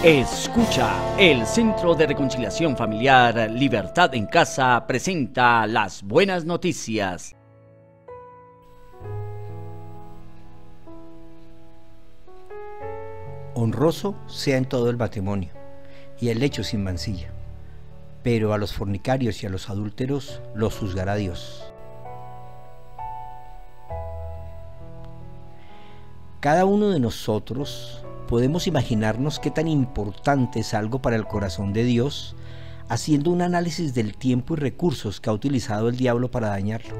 Escucha, el Centro de Reconciliación Familiar Libertad en Casa presenta las buenas noticias. Honroso sea en todo el matrimonio, y el lecho sin mancilla, pero a los fornicarios y a los adúlteros los juzgará Dios. Cada uno de nosotros podemos imaginarnos qué tan importante es algo para el corazón de Dios, haciendo un análisis del tiempo y recursos que ha utilizado el diablo para dañarlo.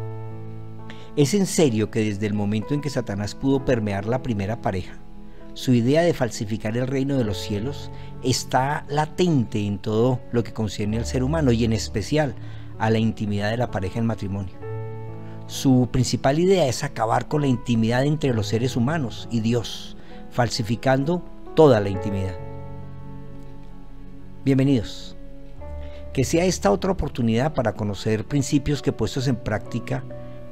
Es en serio que desde el momento en que Satanás pudo permear la primera pareja, su idea de falsificar el reino de los cielos está latente en todo lo que concierne al ser humano y en especial a la intimidad de la pareja en matrimonio. Su principal idea es acabar con la intimidad entre los seres humanos y Dios, falsificando toda la intimidad. Bienvenidos. Que sea esta otra oportunidad para conocer principios que, puestos en práctica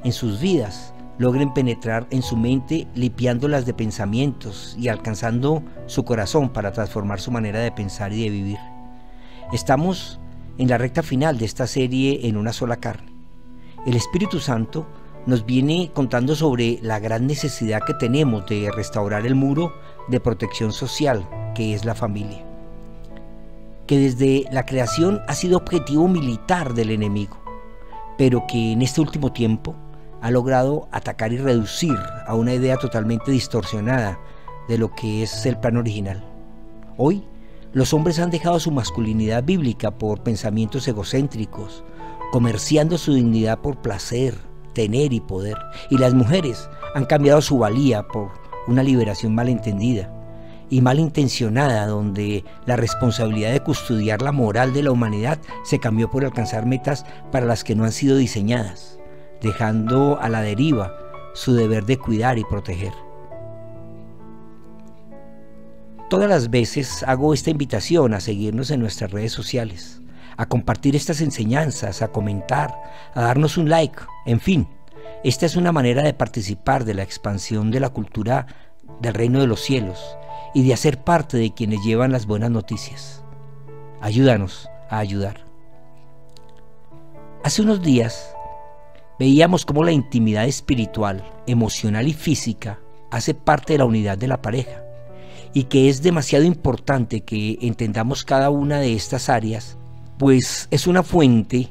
en sus vidas, logren penetrar en su mente, limpiándolas de pensamientos y alcanzando su corazón para transformar su manera de pensar y de vivir. Estamos en la recta final de esta serie En una sola carne. El Espíritu Santo nos viene contando sobre la gran necesidad que tenemos de restaurar el muro de protección social que es la familia, que desde la creación ha sido objetivo militar del enemigo, pero que en este último tiempo ha logrado atacar y reducir a una idea totalmente distorsionada de lo que es el plan original. Hoy, los hombres han dejado su masculinidad bíblica por pensamientos egocéntricos, comerciando su dignidad por placer, tener y poder, y las mujeres han cambiado su valía por una liberación malentendida y malintencionada, donde la responsabilidad de custodiar la moral de la humanidad se cambió por alcanzar metas para las que no han sido diseñadas, dejando a la deriva su deber de cuidar y proteger. Todas las veces hago esta invitación a seguirnos en nuestras redes sociales, a compartir estas enseñanzas, a comentar, a darnos un like, en fin. Esta es una manera de participar de la expansión de la cultura del reino de los cielos y de hacer parte de quienes llevan las buenas noticias. Ayúdanos a ayudar. Hace unos días veíamos cómo la intimidad espiritual, emocional y física hace parte de la unidad de la pareja y que es demasiado importante que entendamos cada una de estas áreas, pues es una fuente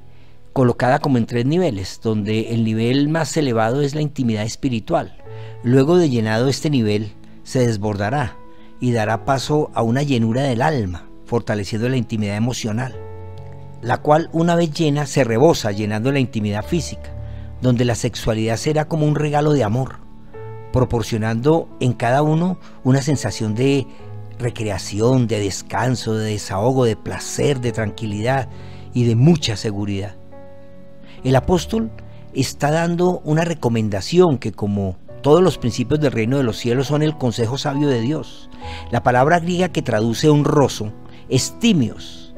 colocada como en 3 niveles, donde el nivel más elevado es la intimidad espiritual. Luego de llenado este nivel, se desbordará y dará paso a una llenura del alma, fortaleciendo la intimidad emocional, la cual una vez llena se rebosa llenando la intimidad física, donde la sexualidad será como un regalo de amor, proporcionando en cada uno una sensación de recreación, de descanso, de desahogo, de placer, de tranquilidad y de mucha seguridad. El apóstol está dando una recomendación que, como todos los principios del reino de los cielos, son el consejo sabio de Dios. La palabra griega que traduce honroso es timios.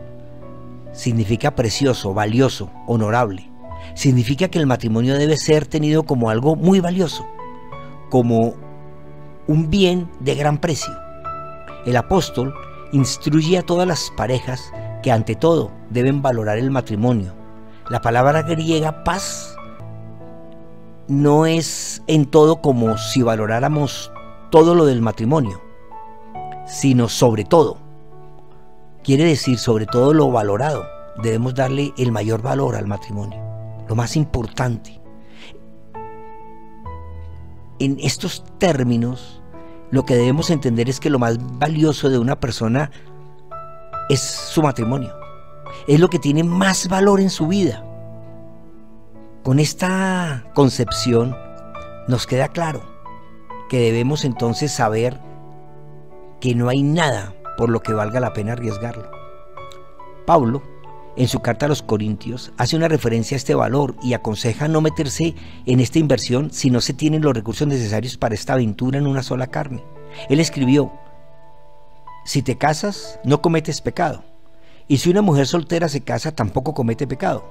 Significa precioso, valioso, honorable. Significa que el matrimonio debe ser tenido como algo muy valioso, como un bien de gran precio. El apóstol instruye a todas las parejas que ante todo deben valorar el matrimonio. La palabra griega paz no es en todo como si valoráramos todo lo del matrimonio, sino sobre todo. Quiere decir sobre todo lo valorado. Debemos darle el mayor valor al matrimonio, lo más importante. En estos términos, lo que debemos entender es que lo más valioso de una persona es su matrimonio. Es lo que tiene más valor en su vida. Con esta concepción nos queda claro que debemos entonces saber que no hay nada por lo que valga la pena arriesgarlo. Pablo, en su carta a los Corintios, hace una referencia a este valor y aconseja no meterse en esta inversión si no se tienen los recursos necesarios para esta aventura en una sola carne. Él escribió: si te casas, no cometes pecado. Y si una mujer soltera se casa, tampoco comete pecado.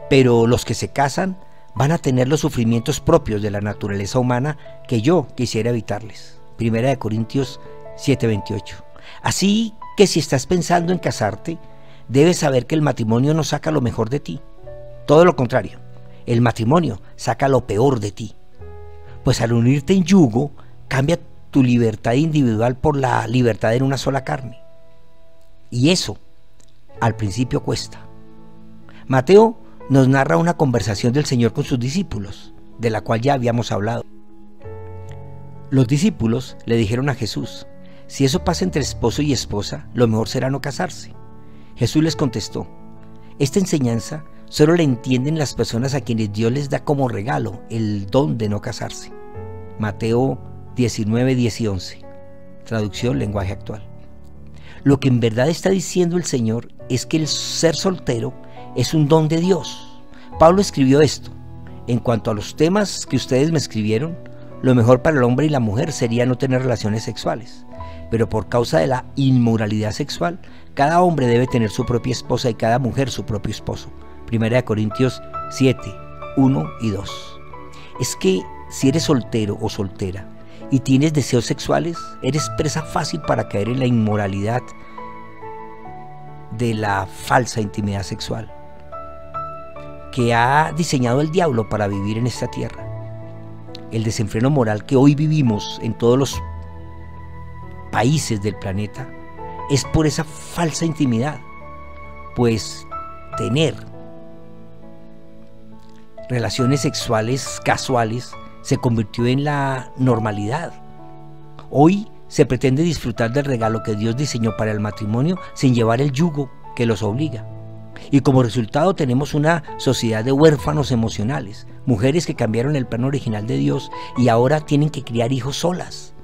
Pero los que se casan van a tener los sufrimientos propios de la naturaleza humana que yo quisiera evitarles. 1 Corintios 7:28. Así que si estás pensando en casarte, debes saber que el matrimonio no saca lo mejor de ti. Todo lo contrario, el matrimonio saca lo peor de ti. Pues al unirte en yugo, cambia tu libertad individual por la libertad en una sola carne. Y eso, al principio cuesta. Mateo nos narra una conversación del Señor con sus discípulos, de la cual ya habíamos hablado. Los discípulos le dijeron a Jesús: si eso pasa entre esposo y esposa, lo mejor será no casarse. Jesús les contestó: esta enseñanza solo la entienden las personas a quienes Dios les da como regalo el don de no casarse. Mateo 19, 10 y 11. Traducción, lenguaje actual. Lo que en verdad está diciendo el Señor es que el ser soltero es un don de Dios. Pablo escribió esto: en cuanto a los temas que ustedes me escribieron, lo mejor para el hombre y la mujer sería no tener relaciones sexuales. Pero por causa de la inmoralidad sexual, cada hombre debe tener su propia esposa y cada mujer su propio esposo. 1 Corintios 7, 1 y 2. Es que si eres soltero o soltera y tienes deseos sexuales, eres presa fácil para caer en la inmoralidad de la falsa intimidad sexual que ha diseñado el diablo para vivir en esta tierra. El desenfreno moral que hoy vivimos en todos los países del planeta es por esa falsa intimidad, pues tener relaciones sexuales casuales se convirtió en la normalidad. Hoy se pretende disfrutar del regalo que Dios diseñó para el matrimonio sin llevar el yugo que los obliga. Y como resultado tenemos una sociedad de huérfanos emocionales, mujeres que cambiaron el plan original de Dios y ahora tienen que criar hijos solas,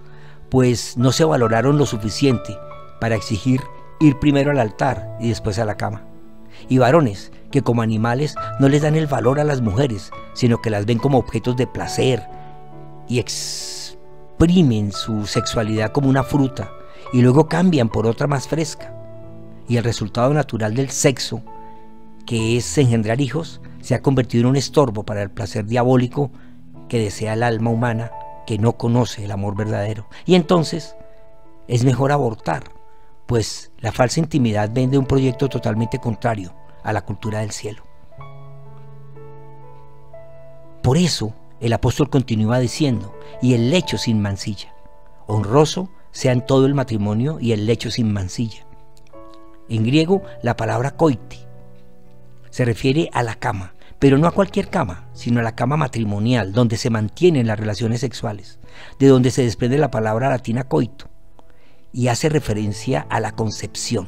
pues no se valoraron lo suficiente para exigir ir primero al altar y después a la cama. Y varones que como animales no les dan el valor a las mujeres, sino que las ven como objetos de placer y exprimen su sexualidad como una fruta y luego cambian por otra más fresca. Y el resultado natural del sexo, que es engendrar hijos, se ha convertido en un estorbo para el placer diabólico que desea el alma humana, que no conoce el amor verdadero. Y entonces es mejor abortar, pues la falsa intimidad vende un proyecto totalmente contrario a la cultura del cielo. Por eso el apóstol continúa diciendo: y el lecho sin mancilla. Honroso sea en todo el matrimonio y el lecho sin mancilla. En griego, la palabra koiti se refiere a la cama, pero no a cualquier cama, sino a la cama matrimonial, donde se mantienen las relaciones sexuales, de donde se desprende la palabra latina coito, y hace referencia a la concepción.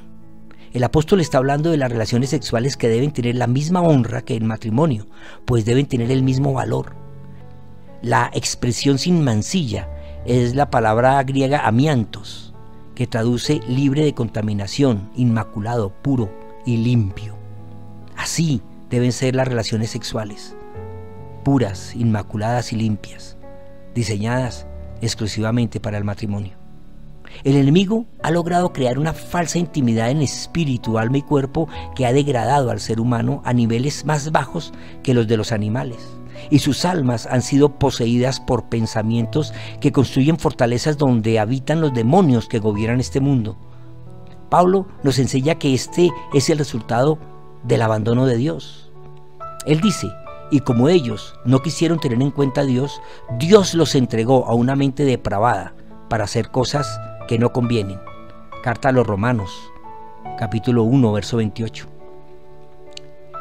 El apóstol está hablando de las relaciones sexuales que deben tener la misma honra que el matrimonio, pues deben tener el mismo valor. La expresión sin mancilla es la palabra griega amiantos, que traduce libre de contaminación, inmaculado, puro y limpio. Así deben ser las relaciones sexuales, puras, inmaculadas y limpias, diseñadas exclusivamente para el matrimonio. El enemigo ha logrado crear una falsa intimidad en espíritu, alma y cuerpo que ha degradado al ser humano a niveles más bajos que los de los animales. Y sus almas han sido poseídas por pensamientos que construyen fortalezas donde habitan los demonios que gobiernan este mundo. Pablo nos enseña que este es el resultado del abandono de Dios. Él dice: y como ellos no quisieron tener en cuenta a Dios, Dios los entregó a una mente depravada para hacer cosas que no convienen. Carta a los Romanos, capítulo 1, verso 28.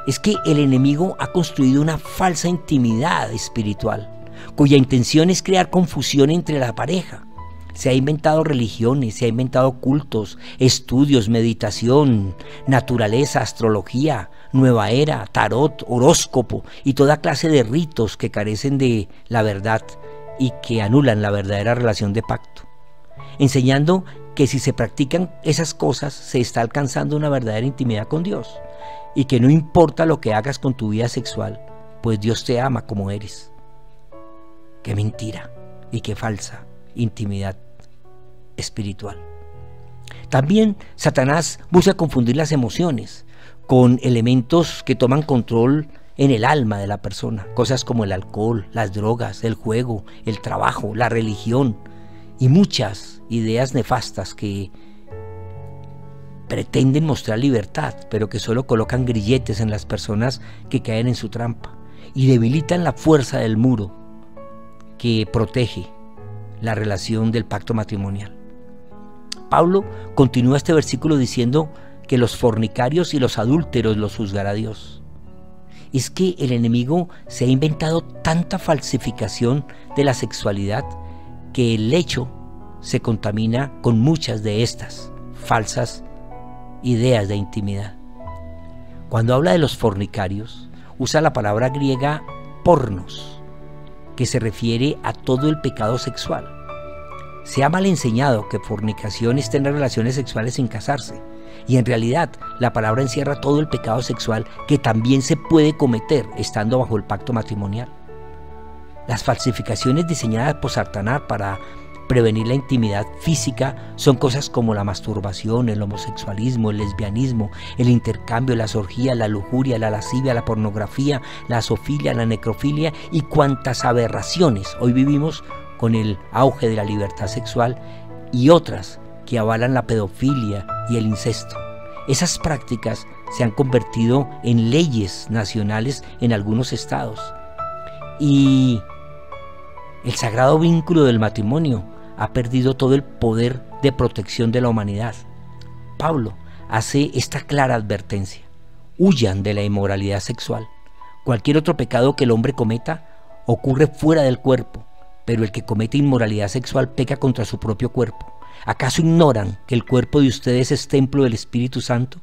Es que el enemigo ha construido una falsa intimidad espiritual, cuya intención es crear confusión entre la pareja. Se ha inventado religiones, se ha inventado cultos, estudios, meditación, naturaleza, astrología, nueva era, tarot, horóscopo y toda clase de ritos que carecen de la verdad y que anulan la verdadera relación de pacto, enseñando que si se practican esas cosas se está alcanzando una verdadera intimidad con Dios y que no importa lo que hagas con tu vida sexual, pues Dios te ama como eres. ¡Qué mentira y qué falsa intimidad espiritual! También Satanás busca confundir las emociones con elementos que toman control en el alma de la persona, cosas como el alcohol, las drogas, el juego, el trabajo, la religión y muchas ideas nefastas que pretenden mostrar libertad, pero que solo colocan grilletes en las personas que caen en su trampa y debilitan la fuerza del muro que protege la relación del pacto matrimonial. Pablo continúa este versículo diciendo que los fornicarios y los adúlteros los juzgará Dios. Es que el enemigo se ha inventado tanta falsificación de la sexualidad que el lecho se contamina con muchas de estas falsas ideas de intimidad. Cuando habla de los fornicarios, usa la palabra griega pornos, que se refiere a todo el pecado sexual. Se ha mal enseñado que fornicación es tener relaciones sexuales sin casarse, y en realidad la palabra encierra todo el pecado sexual que también se puede cometer estando bajo el pacto matrimonial. Las falsificaciones diseñadas por Satanás para prevenir la intimidad física son cosas como la masturbación, el homosexualismo, el lesbianismo, el intercambio, las orgías, la lujuria, la lascivia, la pornografía, la zoofilia, la necrofilia y cuantas aberraciones hoy vivimos con el auge de la libertad sexual y otras que avalan la pedofilia y el incesto. Esas prácticas se han convertido en leyes nacionales en algunos estados y el sagrado vínculo del matrimonio ha perdido todo el poder de protección de la humanidad. Pablo hace esta clara advertencia: huyan de la inmoralidad sexual. Cualquier otro pecado que el hombre cometa ocurre fuera del cuerpo, pero el que comete inmoralidad sexual peca contra su propio cuerpo. ¿Acaso ignoran que el cuerpo de ustedes es templo del Espíritu Santo,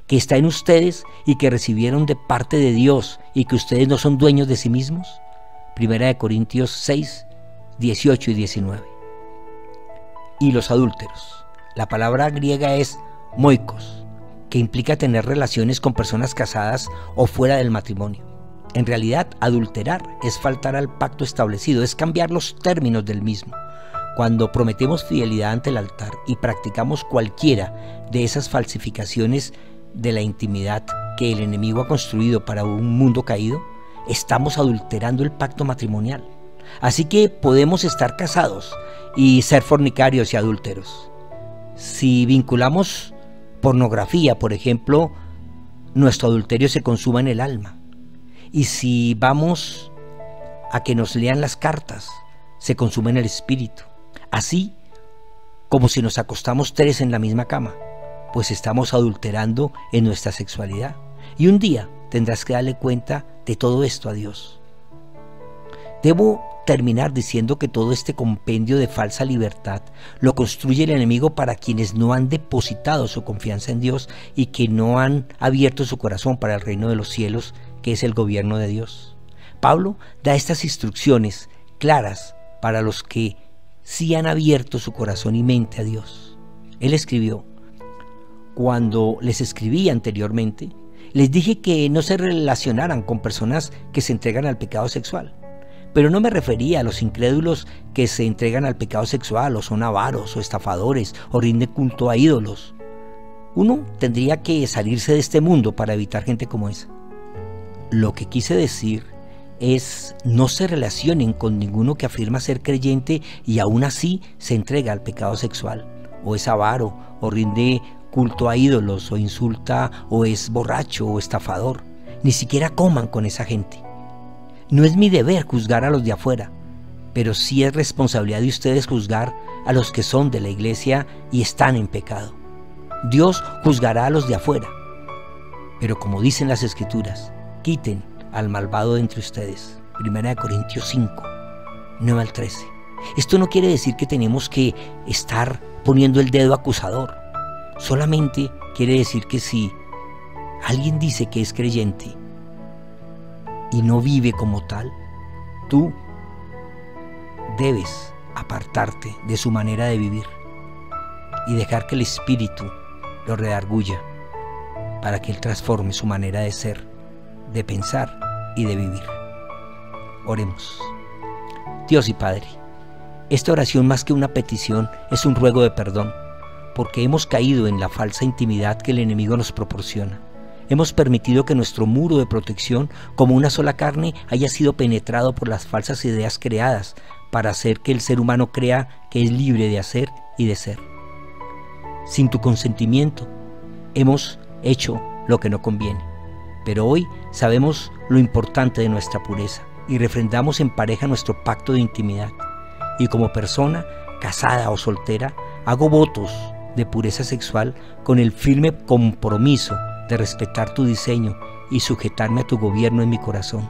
que está en ustedes y que recibieron de parte de Dios y que ustedes no son dueños de sí mismos? Primera de Corintios 6, 18 y 19. Y los adúlteros. La palabra griega es moikos, que implica tener relaciones con personas casadas o fuera del matrimonio. En realidad, adulterar es faltar al pacto establecido, es cambiar los términos del mismo. Cuando prometemos fidelidad ante el altar y practicamos cualquiera de esas falsificaciones de la intimidad que el enemigo ha construido para un mundo caído, estamos adulterando el pacto matrimonial. Así que podemos estar casados y ser fornicarios y adúlteros. Si vinculamos pornografía, por ejemplo, nuestro adulterio se consuma en el alma. Y si vamos a que nos lean las cartas, se consume en el espíritu. Así como si nos acostamos 3 en la misma cama, pues estamos adulterando en nuestra sexualidad. Y un día tendrás que darle cuenta de todo esto a Dios. Debo terminar diciendo que todo este compendio de falsa libertad lo construye el enemigo para quienes no han depositado su confianza en Dios y que no han abierto su corazón para el reino de los cielos, que es el gobierno de Dios. Pablo da estas instrucciones claras para los que sí han abierto su corazón y mente a Dios. Él escribió: cuando les escribí anteriormente, les dije que no se relacionaran con personas que se entregan al pecado sexual. Pero no me refería a los incrédulos que se entregan al pecado sexual o son avaros o estafadores o rinden culto a ídolos. Uno tendría que salirse de este mundo para evitar gente como esa. Lo que quise decir es: no se relacionen con ninguno que afirma ser creyente y aún así se entrega al pecado sexual, o es avaro, o rinde culto a ídolos, o insulta, o es borracho o estafador. Ni siquiera coman con esa gente. No es mi deber juzgar a los de afuera, pero sí es responsabilidad de ustedes juzgar a los que son de la iglesia y están en pecado. Dios juzgará a los de afuera, pero como dicen las Escrituras, quiten al malvado de entre ustedes. Primera de Corintios 5, 9 al 13. Esto no quiere decir que tenemos que estar poniendo el dedo acusador. Solamente quiere decir que si alguien dice que es creyente y no vive como tal, tú debes apartarte de su manera de vivir y dejar que el Espíritu lo redarguya para que Él transforme su manera de ser, de pensar y de vivir. Oremos. Dios y Padre, esta oración, más que una petición, es un ruego de perdón, porque hemos caído en la falsa intimidad que el enemigo nos proporciona. Hemos permitido que nuestro muro de protección, como una sola carne, haya sido penetrado por las falsas ideas creadas para hacer que el ser humano crea que es libre de hacer y de ser. Sin tu consentimiento, hemos hecho lo que no conviene. Pero hoy sabemos lo importante de nuestra pureza y refrendamos en pareja nuestro pacto de intimidad. Y como persona, casada o soltera, hago votos de pureza sexual con el firme compromiso de respetar tu diseño y sujetarme a tu gobierno en mi corazón.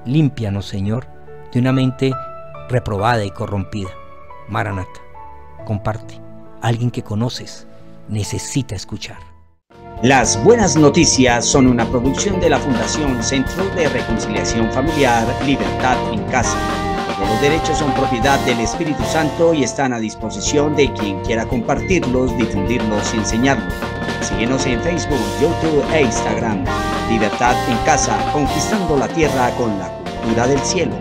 Límpianos, Señor, de una mente reprobada y corrompida. Maranata, comparte. Alguien que conoces necesita escuchar. Las Buenas Noticias son una producción de la Fundación Centro de Reconciliación Familiar Libertad en Casa. Todos los derechos son propiedad del Espíritu Santo y están a disposición de quien quiera compartirlos, difundirlos y enseñarlos. Síguenos en Facebook, YouTube e Instagram. Libertad en Casa, conquistando la tierra con la cultura del cielo.